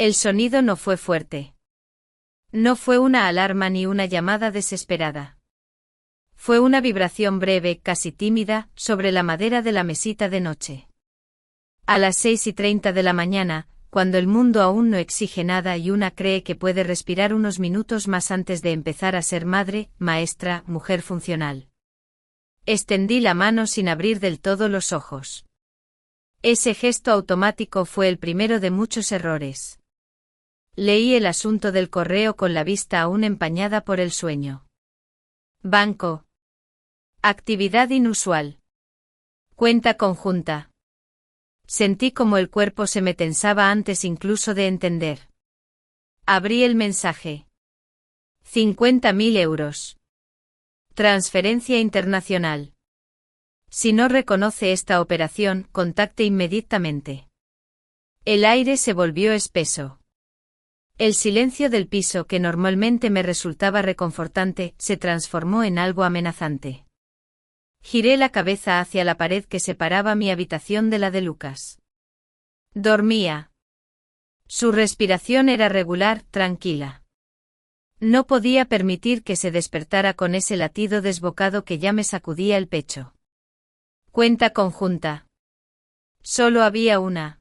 El sonido no fue fuerte. No fue una alarma ni una llamada desesperada. Fue una vibración breve, casi tímida, sobre la madera de la mesita de noche. A las 6:30 de la mañana, cuando el mundo aún no exige nada y una cree que puede respirar unos minutos más antes de empezar a ser madre, maestra, mujer funcional. Extendí la mano sin abrir del todo los ojos. Ese gesto automático fue el primero de muchos errores. Leí el asunto del correo con la vista aún empañada por el sueño. Banco. Actividad inusual. Cuenta conjunta. Sentí como el cuerpo se me tensaba antes incluso de entender. Abrí el mensaje. 50.000 euros. Transferencia internacional. Si no reconoce esta operación, contacte inmediatamente. El aire se volvió espeso. El silencio del piso, que normalmente me resultaba reconfortante, se transformó en algo amenazante. Giré la cabeza hacia la pared que separaba mi habitación de la de Lucas. Dormía. Su respiración era regular, tranquila. No podía permitir que se despertara con ese latido desbocado que ya me sacudía el pecho. Cuenta conjunta. Solo había una.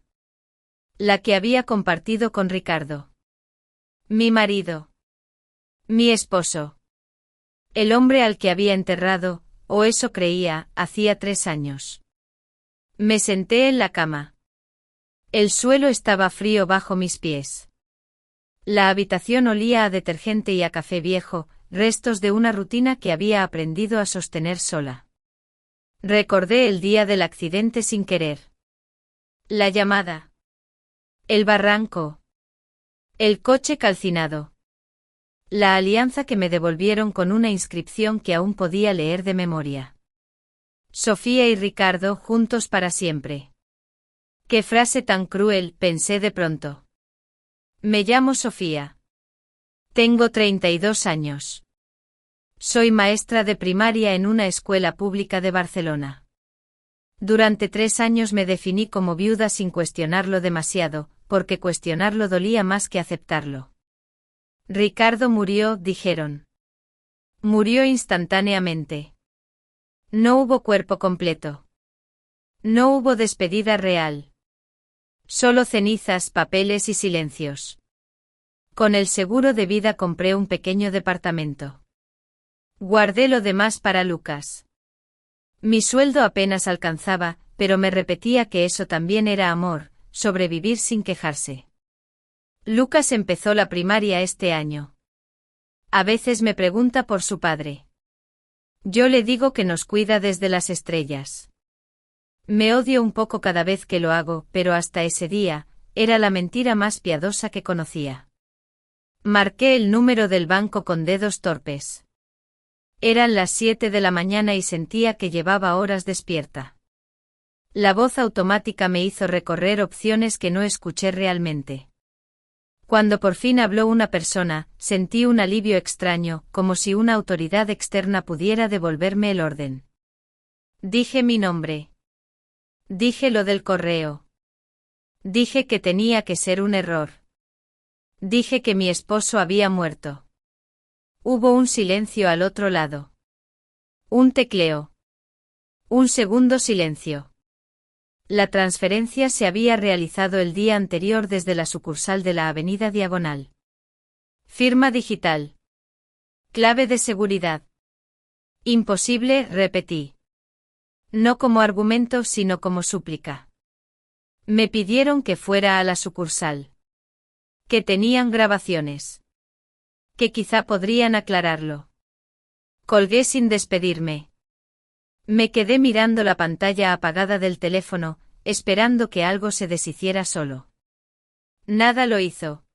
La que había compartido con Ricardo. Mi marido. Mi esposo. El hombre al que había enterrado, o eso creía, hacía 3 años. Me senté en la cama. El suelo estaba frío bajo mis pies. La habitación olía a detergente y a café viejo, restos de una rutina que había aprendido a sostener sola. Recordé el día del accidente sin querer. La llamada. El barranco. El coche calcinado. La alianza que me devolvieron con una inscripción que aún podía leer de memoria. Sofía y Ricardo juntos para siempre. Qué frase tan cruel, pensé de pronto. Me llamo Sofía. Tengo 32 años. Soy maestra de primaria en una escuela pública de Barcelona. Durante 3 años me definí como viuda sin cuestionarlo demasiado, porque cuestionarlo dolía más que aceptarlo. Ricardo murió, dijeron. Murió instantáneamente. No hubo cuerpo completo. No hubo despedida real. Solo cenizas, papeles y silencios. Con el seguro de vida compré un pequeño departamento. Guardé lo demás para Lucas. Mi sueldo apenas alcanzaba, pero me repetía que eso también era amor, sobrevivir sin quejarse. Lucas empezó la primaria este año. A veces me pregunta por su padre. Yo le digo que nos cuida desde las estrellas. Me odio un poco cada vez que lo hago, pero hasta ese día, era la mentira más piadosa que conocía. Marqué el número del banco con dedos torpes. Eran las 7 de la mañana y sentía que llevaba horas despierta. La voz automática me hizo recorrer opciones que no escuché realmente. Cuando por fin habló una persona, sentí un alivio extraño, como si una autoridad externa pudiera devolverme el orden. Dije mi nombre. Dije lo del correo. Dije que tenía que ser un error. Dije que mi esposo había muerto. Hubo un silencio al otro lado. Un tecleo. Un segundo silencio. La transferencia se había realizado el día anterior desde la sucursal de la Avenida Diagonal. Firma digital. Clave de seguridad. Imposible, repetí. No como argumento, sino como súplica. Me pidieron que fuera a la sucursal. Que tenían grabaciones. Que quizá podrían aclararlo. Colgué sin despedirme. Me quedé mirando la pantalla apagada del teléfono, esperando que algo se deshiciera solo. Nada lo hizo.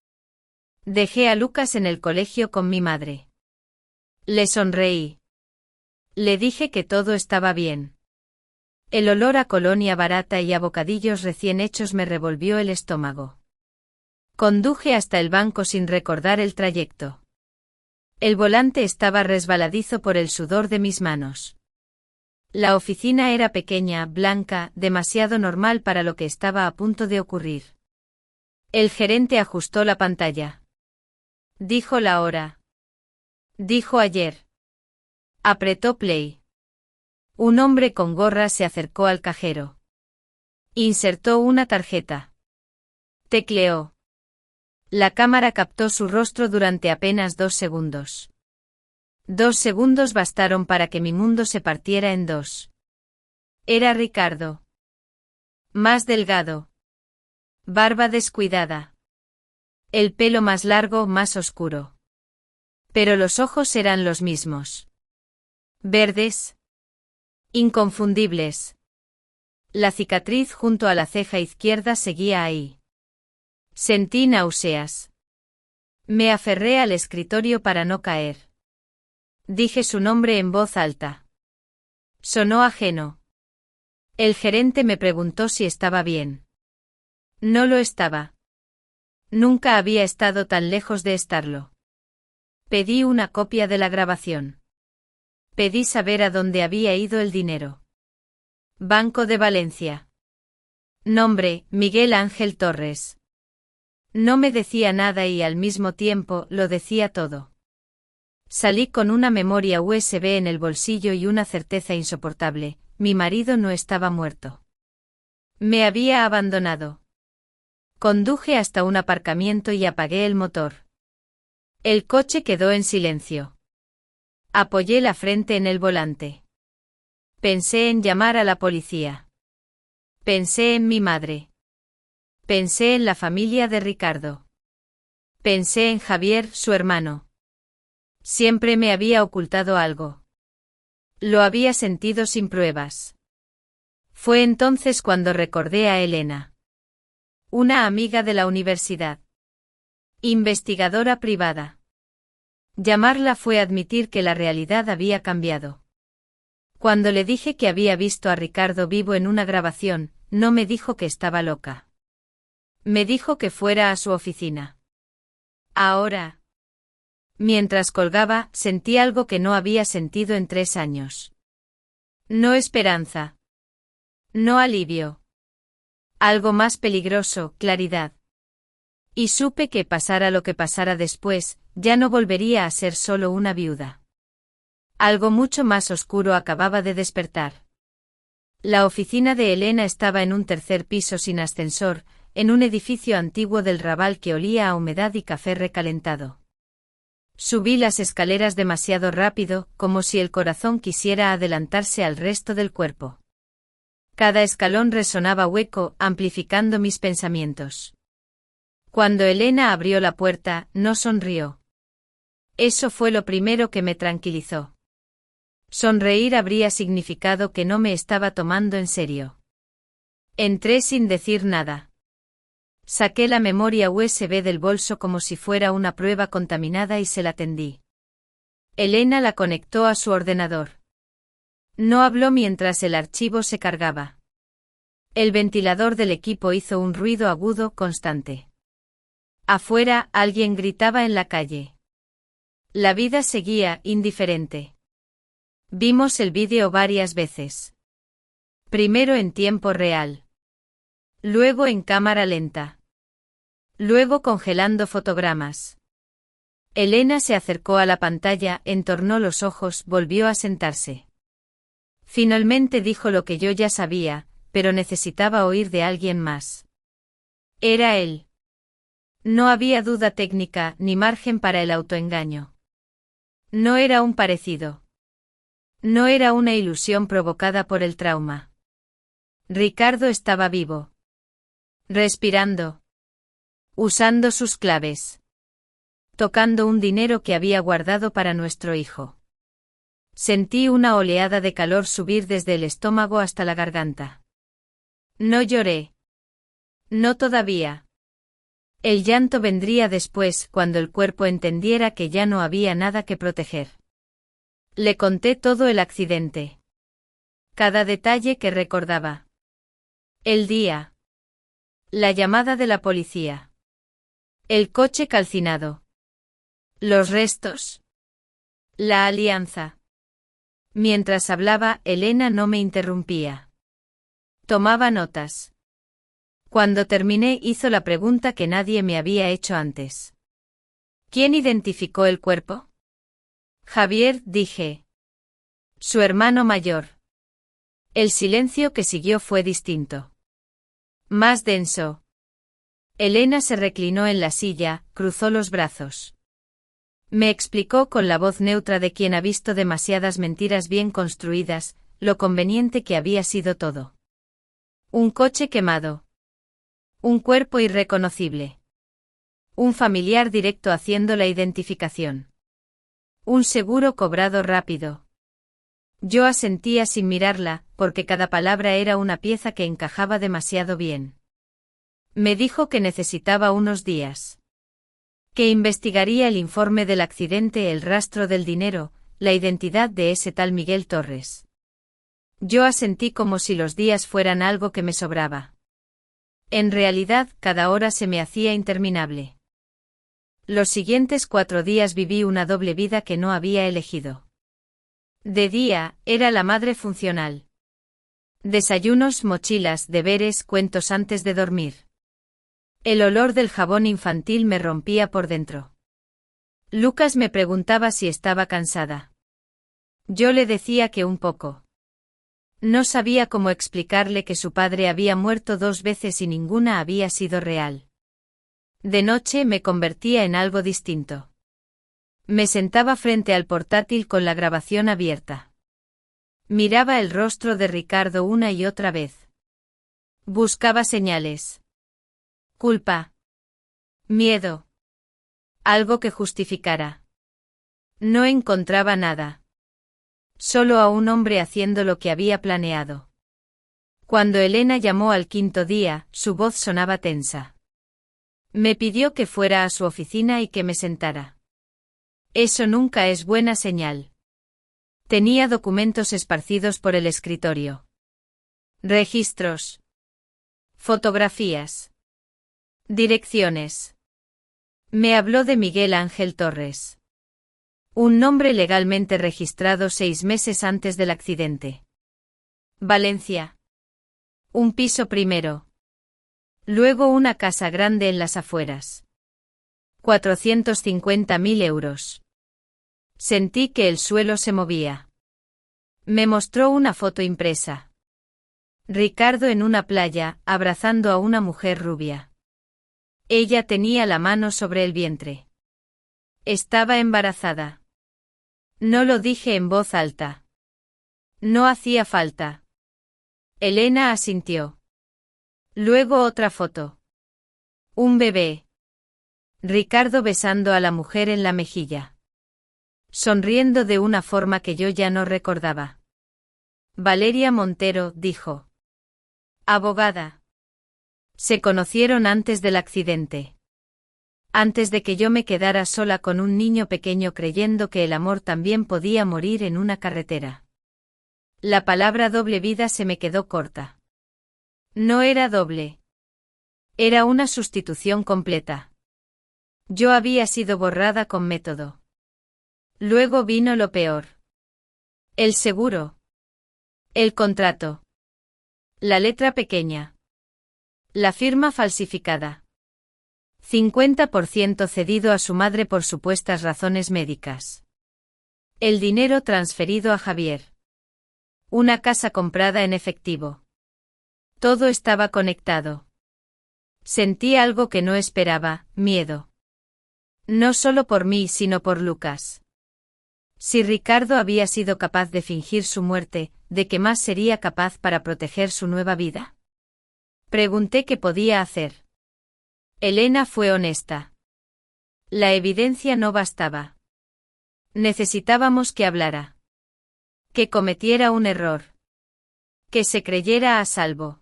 Dejé a Lucas en el colegio con mi madre. Le sonreí. Le dije que todo estaba bien. El olor a colonia barata y a bocadillos recién hechos me revolvió el estómago. Conduje hasta el banco sin recordar el trayecto. El volante estaba resbaladizo por el sudor de mis manos. La oficina era pequeña, blanca, demasiado normal para lo que estaba a punto de ocurrir. El gerente ajustó la pantalla. Dijo la hora. Dijo ayer. Apretó play. Un hombre con gorra se acercó al cajero. Insertó una tarjeta. Tecleó. La cámara captó su rostro durante apenas 2 segundos. 2 segundos bastaron para que mi mundo se partiera en dos. Era Ricardo. Más delgado. Barba descuidada. El pelo más largo, más oscuro. Pero los ojos eran los mismos. Verdes. Inconfundibles. La cicatriz junto a la ceja izquierda seguía ahí. Sentí náuseas. Me aferré al escritorio para no caer. Dije su nombre en voz alta. Sonó ajeno. El gerente me preguntó si estaba bien. No lo estaba. Nunca había estado tan lejos de estarlo. Pedí una copia de la grabación. Pedí saber a dónde había ido el dinero. Banco de Valencia. Nombre, Miguel Ángel Torres. No me decía nada y al mismo tiempo lo decía todo. Salí con una memoria USB en el bolsillo y una certeza insoportable: mi marido no estaba muerto. Me había abandonado. Conduje hasta un aparcamiento y apagué el motor. El coche quedó en silencio. Apoyé la frente en el volante. Pensé en llamar a la policía. Pensé en mi madre. Pensé en la familia de Ricardo. Pensé en Javier, su hermano. Siempre me había ocultado algo. Lo había sentido sin pruebas. Fue entonces cuando recordé a Elena. Una amiga de la universidad. Investigadora privada. Llamarla fue admitir que la realidad había cambiado. Cuando le dije que había visto a Ricardo vivo en una grabación, no me dijo que estaba loca. Me dijo que fuera a su oficina. Ahora. Mientras colgaba, sentí algo que no había sentido en 3 años. No esperanza. No alivio. Algo más peligroso, claridad. Y supe que pasara lo que pasara después, ya no volvería a ser solo una viuda. Algo mucho más oscuro acababa de despertar. La oficina de Elena estaba en un 3er piso sin ascensor, en un edificio antiguo del Raval que olía a humedad y café recalentado. Subí las escaleras demasiado rápido, como si el corazón quisiera adelantarse al resto del cuerpo. Cada escalón resonaba hueco, amplificando mis pensamientos. Cuando Elena abrió la puerta, no sonrió. Eso fue lo primero que me tranquilizó. Sonreír habría significado que no me estaba tomando en serio. Entré sin decir nada. Saqué la memoria USB del bolso como si fuera una prueba contaminada y se la tendí. Elena la conectó a su ordenador. No habló mientras el archivo se cargaba. El ventilador del equipo hizo un ruido agudo constante. Afuera, alguien gritaba en la calle. La vida seguía, indiferente. Vimos el vídeo varias veces. Primero en tiempo real. Luego en cámara lenta. Luego congelando fotogramas. Elena se acercó a la pantalla, entornó los ojos, volvió a sentarse. Finalmente dijo lo que yo ya sabía, pero necesitaba oír de alguien más. Era él. No había duda técnica ni margen para el autoengaño. No era un parecido. No era una ilusión provocada por el trauma. Ricardo estaba vivo. Respirando. Usando sus claves. Tocando un dinero que había guardado para nuestro hijo. Sentí una oleada de calor subir desde el estómago hasta la garganta. No lloré. No todavía. El llanto vendría después, cuando el cuerpo entendiera que ya no había nada que proteger. Le conté todo el accidente. Cada detalle que recordaba. El día. La llamada de la policía. El coche calcinado. Los restos. La alianza. Mientras hablaba, Elena no me interrumpía. Tomaba notas. Cuando terminé hizo la pregunta que nadie me había hecho antes. ¿Quién identificó el cuerpo? Javier, dije. Su hermano mayor. El silencio que siguió fue distinto. Más denso. Elena se reclinó en la silla, cruzó los brazos. Me explicó con la voz neutra de quien ha visto demasiadas mentiras bien construidas, lo conveniente que había sido todo. Un coche quemado. Un cuerpo irreconocible. Un familiar directo haciendo la identificación. Un seguro cobrado rápido. Yo asentía sin mirarla, porque cada palabra era una pieza que encajaba demasiado bien. Me dijo que necesitaba unos días. Que investigaría el informe del accidente, el rastro del dinero, la identidad de ese tal Miguel Torres. Yo asentí como si los días fueran algo que me sobraba. En realidad, cada hora se me hacía interminable. Los siguientes 4 días viví una doble vida que no había elegido. De día, era la madre funcional. Desayunos, mochilas, deberes, cuentos antes de dormir. El olor del jabón infantil me rompía por dentro. Lucas me preguntaba si estaba cansada. Yo le decía que un poco. No sabía cómo explicarle que su padre había muerto 2 veces y ninguna había sido real. De noche me convertía en algo distinto. Me sentaba frente al portátil con la grabación abierta. Miraba el rostro de Ricardo una y otra vez. Buscaba señales. Culpa. Miedo. Algo que justificara. No encontraba nada. Solo a un hombre haciendo lo que había planeado. Cuando Elena llamó al 5.º día, su voz sonaba tensa. Me pidió que fuera a su oficina y que me sentara. Eso nunca es buena señal. Tenía documentos esparcidos por el escritorio. Registros. Fotografías. Direcciones. Me habló de Miguel Ángel Torres. Un nombre legalmente registrado 6 meses antes del accidente. Valencia. Un piso primero. Luego una casa grande en las afueras. 450.000 euros. Sentí que el suelo se movía. Me mostró una foto impresa. Ricardo en una playa, abrazando a una mujer rubia. Ella tenía la mano sobre el vientre. Estaba embarazada. No lo dije en voz alta. No hacía falta. Elena asintió. Luego otra foto. Un bebé. Ricardo besando a la mujer en la mejilla. Sonriendo de una forma que yo ya no recordaba. Valeria Montero, dijo. Abogada. Se conocieron antes del accidente. Antes de que yo me quedara sola con un niño pequeño creyendo que el amor también podía morir en una carretera. La palabra doble vida se me quedó corta. No era doble. Era una sustitución completa. Yo había sido borrada con método. Luego vino lo peor. El seguro. El contrato. La letra pequeña. La firma falsificada. 50% cedido a su madre por supuestas razones médicas. El dinero transferido a Javier. Una casa comprada en efectivo. Todo estaba conectado. Sentí algo que no esperaba, miedo. No solo por mí, sino por Lucas. Si Ricardo había sido capaz de fingir su muerte, ¿de qué más sería capaz para proteger su nueva vida? Pregunté qué podía hacer. Elena fue honesta. La evidencia no bastaba. Necesitábamos que hablara. Que cometiera un error. Que se creyera a salvo.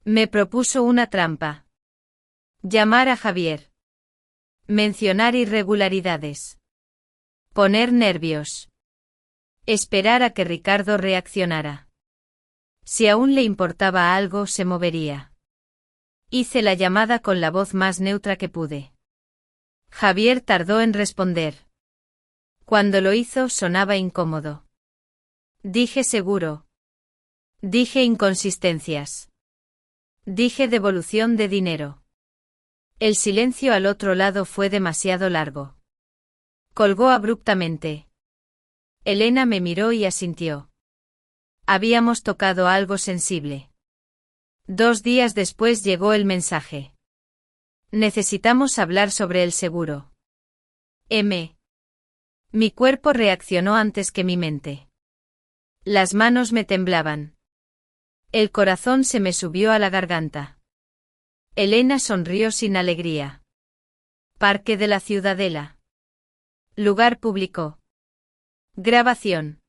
Me propuso una trampa. Llamar a Javier. Mencionar irregularidades. Poner nervios. Esperar a que Ricardo reaccionara. Si aún le importaba algo, se movería. Hice la llamada con la voz más neutra que pude. Javier tardó en responder. Cuando lo hizo, sonaba incómodo. Dije seguro. Dije inconsistencias. Dije devolución de dinero. El silencio al otro lado fue demasiado largo. Colgó abruptamente. Elena me miró y asintió. Habíamos tocado algo sensible. 2 días después llegó el mensaje. Necesitamos hablar sobre el seguro. Mi cuerpo reaccionó antes que mi mente. Las manos me temblaban. El corazón se me subió a la garganta. Elena sonrió sin alegría. Parque de la Ciudadela. Lugar público. Grabación.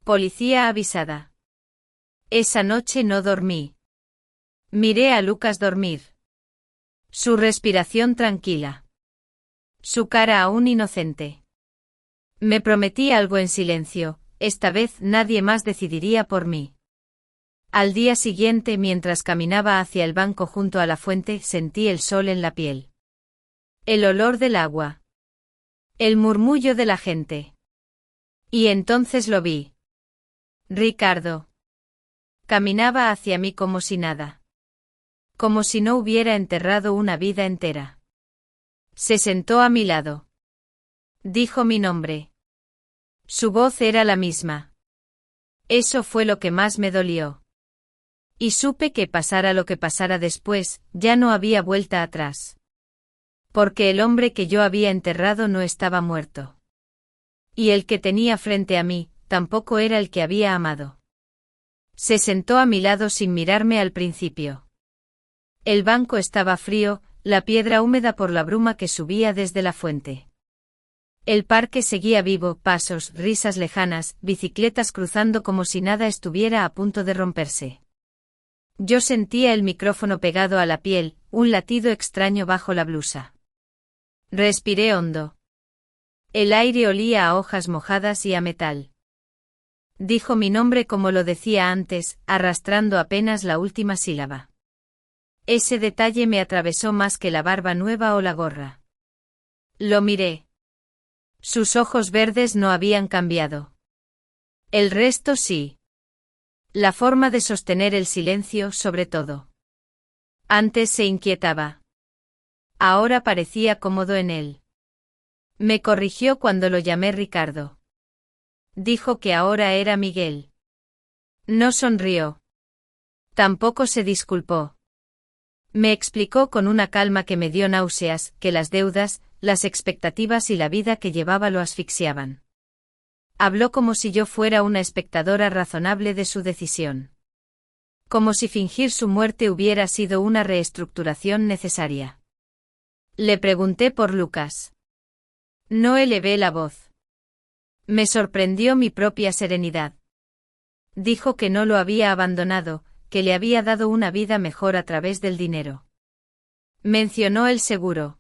Policía avisada. Esa noche no dormí. Miré a Lucas dormir. Su respiración tranquila. Su cara aún inocente. Me prometí algo en silencio, esta vez nadie más decidiría por mí. Al día siguiente, mientras caminaba hacia el banco junto a la fuente, sentí el sol en la piel. El olor del agua. El murmullo de la gente. Y entonces lo vi. Ricardo. Caminaba hacia mí como si nada. Como si no hubiera enterrado una vida entera. Se sentó a mi lado. Dijo mi nombre. Su voz era la misma. Eso fue lo que más me dolió. Y supe que pasara lo que pasara después, ya no había vuelta atrás. Porque el hombre que yo había enterrado no estaba muerto. Y el que tenía frente a mí, tampoco era el que había amado. Se sentó a mi lado sin mirarme al principio. El banco estaba frío, la piedra húmeda por la bruma que subía desde la fuente. El parque seguía vivo, pasos, risas lejanas, bicicletas cruzando como si nada estuviera a punto de romperse. Yo sentía el micrófono pegado a la piel, un latido extraño bajo la blusa. Respiré hondo. El aire olía a hojas mojadas y a metal. Dijo mi nombre como lo decía antes, arrastrando apenas la última sílaba. Ese detalle me atravesó más que la barba nueva o la gorra. Lo miré. Sus ojos verdes no habían cambiado. El resto sí. La forma de sostener el silencio, sobre todo. Antes se inquietaba. Ahora parecía cómodo en él. Me corrigió cuando lo llamé Ricardo. Dijo que ahora era Miguel. No sonrió. Tampoco se disculpó. Me explicó con una calma que me dio náuseas, que las deudas, las expectativas y la vida que llevaba lo asfixiaban. Habló como si yo fuera una espectadora razonable de su decisión. Como si fingir su muerte hubiera sido una reestructuración necesaria. Le pregunté por Lucas. No elevé la voz. Me sorprendió mi propia serenidad. Dijo que no lo había abandonado, que le había dado una vida mejor a través del dinero. Mencionó el seguro.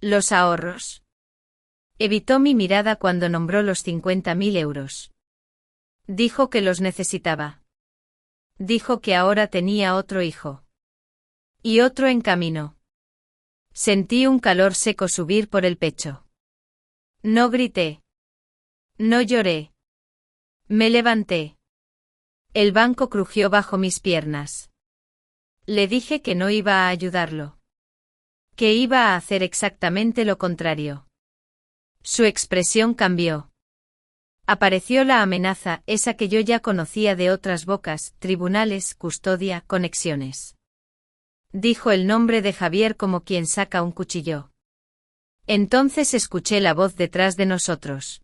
Los ahorros. Evitó mi mirada cuando nombró los 50.000 euros. Dijo que los necesitaba. Dijo que ahora tenía otro hijo. Y otro en camino. Sentí un calor seco subir por el pecho. No grité. No lloré. Me levanté. El banco crujió bajo mis piernas. Le dije que no iba a ayudarlo. Que iba a hacer exactamente lo contrario. Su expresión cambió. Apareció la amenaza, esa que yo ya conocía de otras bocas, tribunales, custodia, conexiones. Dijo el nombre de Javier como quien saca un cuchillo. Entonces escuché la voz detrás de nosotros.